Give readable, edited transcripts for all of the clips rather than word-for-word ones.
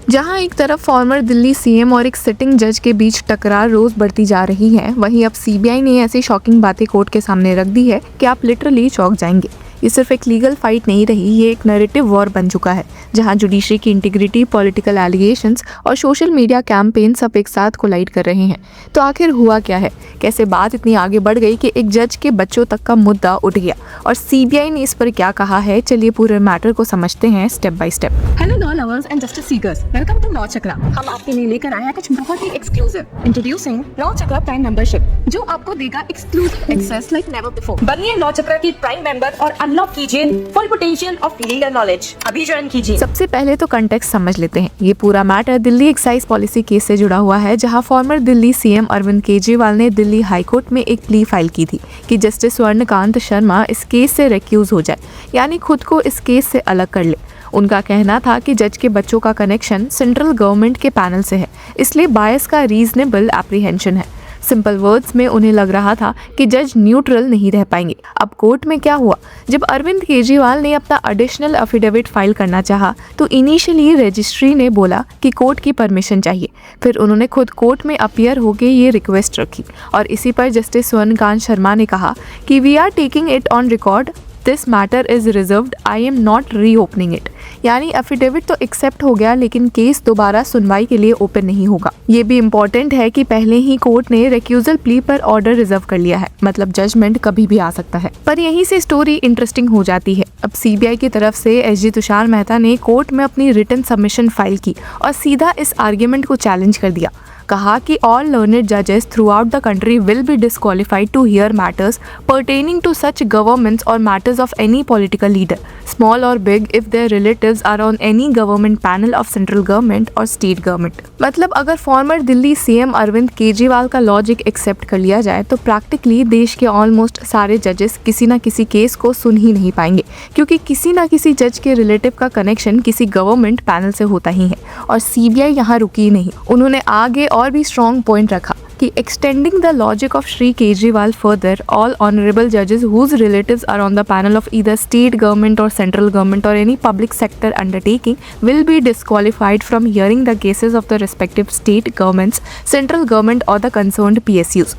जहां एक तरफ फॉर्मर दिल्ली सीएम और एक सिटिंग जज के बीच टकरार रोज बढ़ती जा रही है, वहीं अब सीबीआई ने ऐसी शॉकिंग बातें कोर्ट के सामने रख दी है कि आप लिटरली चौंक जाएंगे। ये सिर्फ एक लीगल फाइट नहीं रही, ये एक नैरेटिव वॉर बन चुका है, जहां जुडिशरी की इंटीग्रिटी, पॉलिटिकल एलिगेशंस और सोशल मीडिया कैंपेन सब एक साथ कोलाइड कर रहे हैं। तो आखिर हुआ क्या है? कैसे बात इतनी आगे बढ़ गई कि एक जज के बच्चों तक का मुद्दा उठ गया, और सीबीआई ने इस पर क्या कहा है? चलिए पूरे मैटर को समझते हैं step by step. Hello law lovers and justice seekers, welcome to law Chakra. हम आपके लिए लेकर आए हैं कुछ बहुत ही exclusive. Introducing law Chakra prime membership, जो आपको देगा exclusive access like never before. बनिए लॉ चक्रा की प्राइम मेंबर और अनलॉक कीजिए full potential of legal knowledge. अभी ज्वाइन कीजिए। सबसे पहले तो कंटेक्स्ट समझ लेते हैं। ये पूरा matter Delhi excise policy case से जुड़ा हुआ है, जहां फॉर्मर दिल्ली सीएम अरविंद केजरीवाल ने दिल्ली हाई कोर्ट में एक प्ली फाइल की थी कि जस्टिस स्वर्णकांत शर्मा इस केस से रिक्यूज हो जाए, यानी खुद को इस केस से अलग कर ले। उनका कहना था कि जज के बच्चों का कनेक्शन सेंट्रल गवर्नमेंट के पैनल से है, इसलिए बायस का रीजनेबल एप्रीहेंशन है। सिंपल वर्ड्स में उन्हें लग रहा था कि जज न्यूट्रल नहीं रह पाएंगे। अब कोर्ट में क्या हुआ? जब अरविंद केजरीवाल ने अपना एडिशनल एफिडेविट फाइल करना चाहा, तो इनिशियली रजिस्ट्री ने बोला कि कोर्ट की परमिशन चाहिए। फिर उन्होंने खुद कोर्ट में अपीयर होकर ये रिक्वेस्ट रखी, और इसी पर जस्टिस स्वर्णकांत शर्मा ने कहा कि we are taking it on record, this matter is reserved, I am not reopening it. यानी एफिडेविट तो एक्सेप्ट हो गया, लेकिन केस दोबारा सुनवाई के लिए ओपन नहीं होगा। ये भी इम्पोर्टेंट है कि पहले ही कोर्ट ने रिक्यूजल प्ली पर ऑर्डर रिजर्व कर लिया है, मतलब जजमेंट कभी भी आ सकता है। पर यहीं से स्टोरी इंटरेस्टिंग हो जाती है। अब सीबीआई की तरफ से एसजी तुषार मेहता ने कोर्ट में अपनी रिटन सबमिशन फाइल की और सीधा इस आर्ग्यूमेंट को चैलेंज कर दिया। कहा कि ऑल लर्नेड जजेस throughout the country will be disqualified to hear matters pertaining to such governments or matters of any political leader, small or big, if their relatives are on any government panel of central government or state government। मतलब अगर farmer Delhi CM Arvind Kejriwal का logic accept कर लिया जाए, तो practically देश के almost सारे जजेस किसी ना किसी केस को सुन ही नहीं पाएंगे, क्योंकि किसी ना किसी जज के रिलेटिव का कनेक्शन किसी गवर्नमेंट पैनल से होता ही है। और सीबीआई यहाँ रुकी नहीं, उन्होंने आगे और भी स्ट्रॉन्ग पॉइंट रखा कि extending the logic of Shri Kejriwal further, all honorable judges whose relatives are on the panel of either state government or central government or any public sector undertaking will be disqualified from hearing the cases of the respective state governments, central government or the concerned PSUs।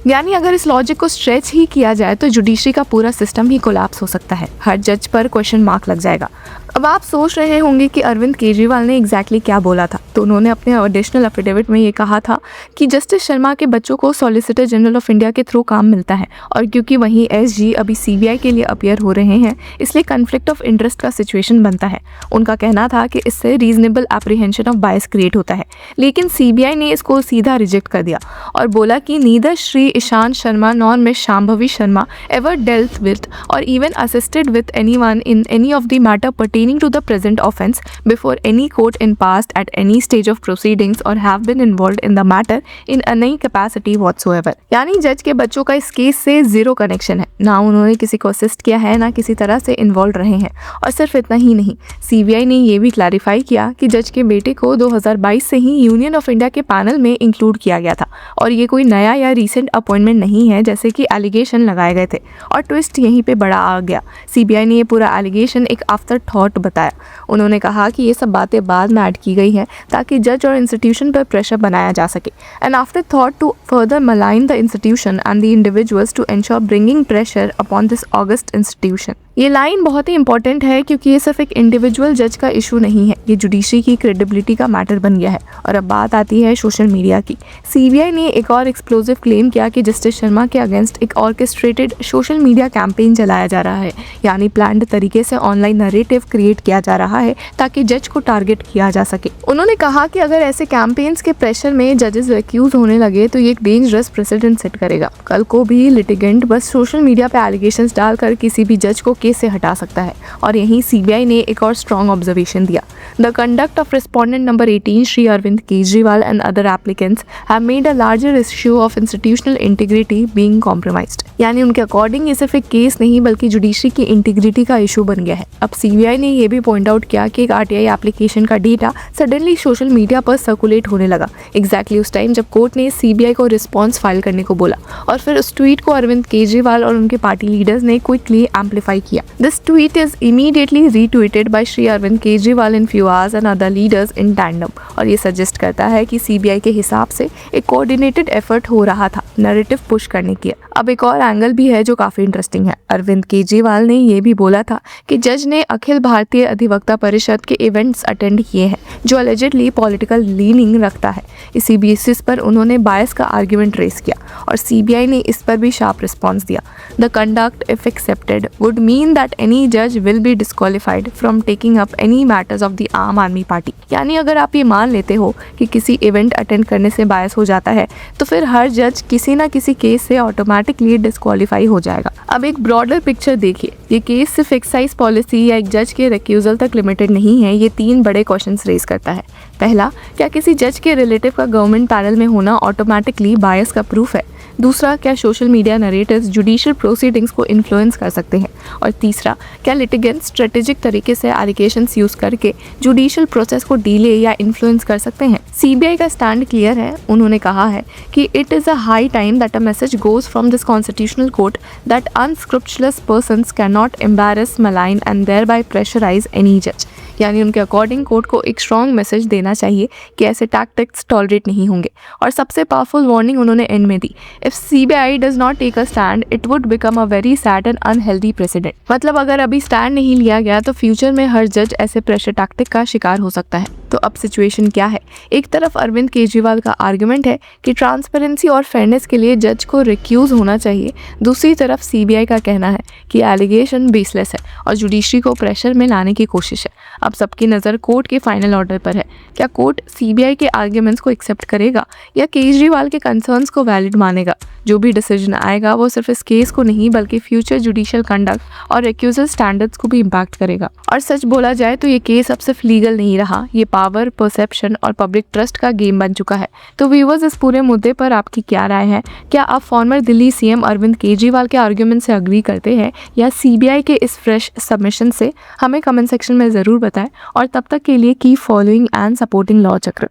यानी अगर इस logic को stretch ही किया जाए तो judiciary का पूरा system ही collapse हो सकता है, हर जज पर क्वेश्चन मार्क लग जाएगा। अब आप सोच रहे होंगे कि अरविंद केजरीवाल ने एग्जैक्टली क्या बोला था। तो उन्होंने अपने एडिशनल एफिडेविट में ये कहा था कि जस्टिस शर्मा के बच्चों को सॉलिसिटर जनरल ऑफ इंडिया के थ्रू काम मिलता है, और क्योंकि वहीं एसजी अभी सीबीआई के लिए अपीयर हो रहे हैं, इसलिए कन्फ्लिक्ट ऑफ इंटरेस्ट का सिचुएशन बनता है। उनका कहना था कि इससे reasonable apprehension of bias create होता है, लेकिन सीबीआई ने इसको सीधा रिजेक्ट कर दिया और बोला कि neither Shri Ishan Sharma nor miss Shambhavi Sharma ever dealt with or even assisted with anyone in any of the matter pertaining to the present offence before any court in past at any stage of proceedings or have been involved in the matter in any capacity whatsoever। यानी जज के बच्चों का इस case से zero connection है, ना उन्होंने किसी को असिस्ट किया है, ना किसी तरह से इन्वॉल्व रहे हैं। और सिर्फ इतना ही नहीं, सीबीआई ने ये भी क्लैरिफाई किया कि जज के बेटे को 2022 से ही यूनियन ऑफ इंडिया के पैनल में इंक्लूड किया गया था, और ये कोई नया या रीसेंट अपॉइंटमेंट नहीं है जैसे कि एलिगेशन लगाए गए थे। और ट्विस्ट यहीं पे बड़ा आ गया, सीबीआई ने ये पूरा एलिगेशन एक आफ्टर थॉट बताया। उन्होंने कहा कि ये सब बातें बाद में ऐड की गई हैं ताकि जज और इंस्टीट्यूशन पर प्रेशर बनाया जा सके, and after thought to further malign the institution and the individuals to ensure bringing pressure upon this august institution. ये लाइन बहुत ही इंपॉर्टेंट है, क्योंकि ये सिर्फ एक इंडिविजुअल जज का इशू नहीं है, ये जुडिशरी की क्रेडिबिलिटी का मैटर बन गया है। और अब बात आती है सोशल मीडिया की। सीबीआई ने एक और एक्सप्लोजिव क्लेम किया कि जस्टिस शर्मा के अगेंस्ट एक ऑर्केस्ट्रेटेड सोशल मीडिया कैंपेन चलाया जा रहा है, यानी प्लान्ड तरीके से ऑनलाइन नैरेटिव क्रिएट किया जा रहा है ताकि जज को टारगेट किया जा सके। उन्होंने कहा कि अगर ऐसे कैंपेन्स के प्रेशर में जजेस रिक्यूज होने लगे तो ये एक डेंजरस प्रेसिडेंट सेट करेगा। कल को भी लिटिगेंट बस सोशल मीडिया पे एलिगेशंस डालकर किसी भी जज को केस से हटा सकता है। और यहीं सीबीआई ने एक और स्ट्रॉन्ग ऑब्जर्वेशन दिया, the conduct of respondent number 18 Shri Arvind Kejriwal and other applicants have made a larger issue of institutional integrity being compromised. यानी उनके अकॉर्डिंग ये सिर्फ एक केस नहीं बल्कि जुडिशरी की इंटीग्रिटी का इशू बन गया है। अब सीबीआई ने ये भी पॉइंट आउट किया कि एक आरटीआई एप्लीकेशन का डेटा सडनली सोशल मीडिया पर सर्कुलेट होने लगा एग्जैक्टली उस टाइम जब कोर्ट ने सीबीआई को रिस्पॉन्स फाइल करने को बोला, और फिर उस ट्वीट को अरविंद केजरीवाल और उनके पार्टी लीडर्स ने क्विकली एम्पलीफाई किया। किया। This tweet is immediately retweeted by Shri Arvind Kejriwal in few hours and other leaders in tandem, और ये सजेस्ट करता है कि सीबीआई के हिसाब से एक कोऑर्डिनेटेड एफर्ट हो रहा था नैरेटिव पुश करने की। अब एक और एंगल भी है जो काफी इंटरेस्टिंग है। अरविंद केजरीवाल ने ये भी बोला था कि जज ने अखिल भारतीय अधिवक्ता परिषद के इवेंट्स अटेंड किए हैं जो अलेजेडली पॉलिटिकल लीनिंग रखता है। इसी बेसिस पर उन्होंने बायस का आर्ग्यूमेंट रेस किया और सीबीआई ने इस पर भी शार्प रिस्पॉन्स दिया। The conduct if accepted would mean that any जज will be disqualified from taking up any matters of the Aam Aadmi party. यानी अगर आप ये मान लेते हो कि किसी इवेंट अटेंड करने से बायस हो जाता है तो फिर हर जज किसी ना किसी केस से ऑटोमेटिकली डिस्क्वालीफाई हो जाएगा। अब एक ब्रॉडर पिक्चर देखिए, ये केस सिर्फ एक्साइज पॉलिसी या एक जज के रिक्यूजल तक लिमिटेड नहीं है। ये 3 बड़े क्वेश्चंस रेज करता है। पहला, क्या किसी जज के रिलेटिव का गवर्नमेंट पैनल में होना ऑटोमेटिकली बायस का प्रूफ है? दूसरा, क्या social media narratives judicial proceedings को इन्फ्लुएंस कर सकते हैं? और तीसरा, क्या लिटिगेंट्स स्ट्रेटेजिक तरीके से एलिगेशंस यूज करके जुडिशियल प्रोसेस को डिले या इन्फ्लुएंस कर सकते हैं? सीबीआई का स्टैंड क्लियर है। उन्होंने कहा है कि it is a high time that a message goes from this constitutional court that unscrupulous persons can not embarrass, malign and thereby pressurise any जज। यानी उनके अकॉर्डिंग कोर्ट को एक स्ट्रॉन्ग मैसेज देना चाहिए कि ऐसे टैक्टिक्स टॉलरेट नहीं होंगे। और सबसे पावरफुल वार्निंग उन्होंने एंड में दी, if CBI does not take a stand it would become a very sad and unhealthy precedent. मतलब अगर अभी स्टैंड नहीं लिया गया तो फ्यूचर में हर जज ऐसे प्रेशर टैक्टिक का शिकार हो सकता है। तो अब सिचुएशन क्या है? एक तरफ अरविंद केजरीवाल का आर्गुमेंट है कि ट्रांसपेरेंसी और फेयरनेस के लिए जज को रिक्यूज होना चाहिए। दूसरी तरफ सीबीआई का कहना है कि एलिगेशन बेसलेस है और जुडिशरी को प्रेशर में लाने की कोशिश है। अब सबकी नज़र कोर्ट के फाइनल ऑर्डर पर है। क्या कोर्ट सीबीआई के आर्ग्यूमेंट्स को एक्सेप्ट करेगा या केजरीवाल के कंसर्न्स को वैलिड मानेगा? जो भी डिसीजन आएगा वो सिर्फ इस केस को नहीं बल्कि फ्यूचर जुडिशियल कंडक्ट और रिक्यूजल स्टैंडर्ड्स को भी इम्पैक्ट करेगा। और सच बोला जाए तो ये केस अब सिर्फ लीगल नहीं रहा, ये पावर, परसेप्शन और पब्लिक ट्रस्ट का गेम बन चुका है। तो व्यूअर्स, इस पूरे मुद्दे पर आपकी क्या राय है? क्या आप फॉर्मर दिल्ली सीएम अरविंद केजरीवाल के आर्ग्यूमेंट से अग्री करते हैं या सीबीआई के इस फ्रेश सबमिशन से? हमें कमेंट सेक्शन में ज़रूर बताएं और तब तक के लिए keep following and supporting law चक्र।